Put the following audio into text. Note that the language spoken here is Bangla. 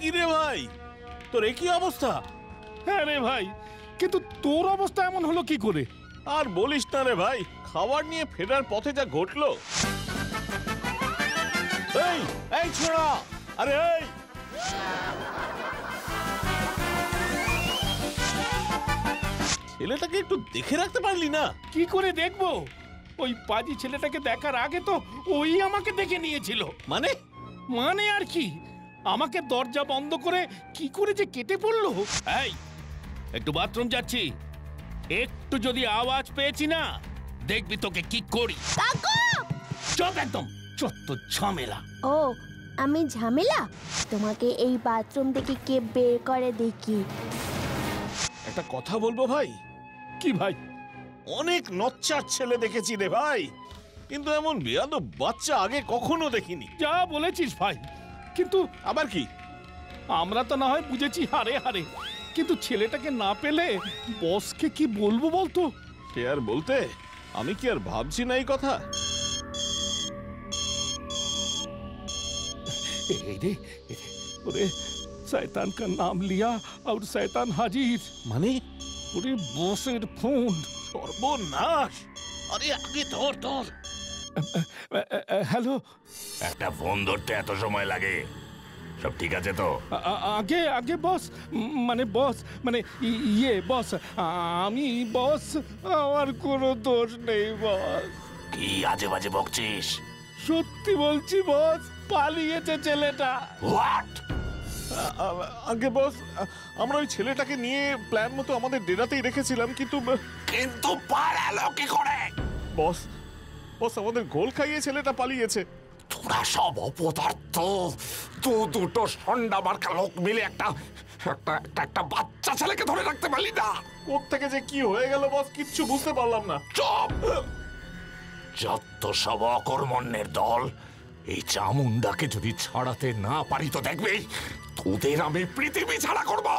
কি রে ভাই, তোর একই অবস্থা? হ্যাঁ রে ভাই, কিন্তু তোর অবস্থা এমন হলো কি করে? আর বলিস না রে ভাই, খাবার নিয়ে ফেরার পথে যা ঘটলো। এই এই ছোড়া, আরে এই, ছেলেটাকে একটু দেখে রাখতে পারলি না? কি করে দেখবো? ওই পাজি ছেলেটাকে দেখার আগে তো ওই আমাকে দেখে নিয়েছিল। মানে? মানে আর কি, আমাকে দরজা বন্ধ করে কি করে যে কেটে পড়লো। এই, একটু বাথরুম যাচ্ছি, একটু যদি আওয়াজ পেয়েছি না, দেখবি তোকে কি করি। চুপ একদম, চত্ব ঝামেলা। ও, আমি ঝামেলা? তোমাকে এই বাথরুম থেকে কে বের করে দেখি। একটা কথা বলবো ভাই? কি ভাই? অনেক নচ্চার ছেলে দেখেছি রে ভাই, কিন্তু এমন বেয়াদব বাচ্চা আগে কখনো দেখিনি। যা বলেছিস ভাই, কিন্তু আবার কি? আমরা তো না হয় বুঝেছি হারে হারে, কিন্তু ছেলেটাকে না পেলে বসকে কি বলবো বলতো? সে আর বলতে, আমি কি আর ভাবছি না এই কথা? ওরে শয়তান কা নাম লিয়া আর শয়তান হাজির। মানে? ওরে বসের ফোন। সর্বনাশ! আরে আগে ধর ধর। হ্যালো। একটা ফোন ধরতে এত সময় লাগে? সব ঠিক আছে তো? আগে আগে বস, মানে বস, মানে ইয়ে বস, আমি বস, আমার কোনো দোষ নেই বস। কি আজে বাজে বকছিস? সত্যি বলছি বস, পালিয়েছে ছেলেটা। হোয়াট? আগে বস, আমরা ওই ছেলেটাকে নিয়ে প্ল্যান মতো আমাদের ডেরাতেই রেখেছিলাম, কিন্তু কিন্তু পালালো কি করে? বস, বস আমাদের গোল খাইয়ে ছেলেটা পালিয়েছে। তোরা সব অপদার্থ, দুটো সন্ডা মার্কা লোক মিলে একটা একটা একটা বাচ্চা ছেলেকে ধরে রাখতে পারলি না। কোত্থেকে যে কি হয়ে গেল বস, কিচ্ছু বুঝতে পারলাম না। চুপ! যত সব অকর্মণ্যের দল, এই চামুন্ডাকে যদি ছাড়াতে না পারি তো দেখবি তোদের আমি পৃথিবী ছাড়া করবো।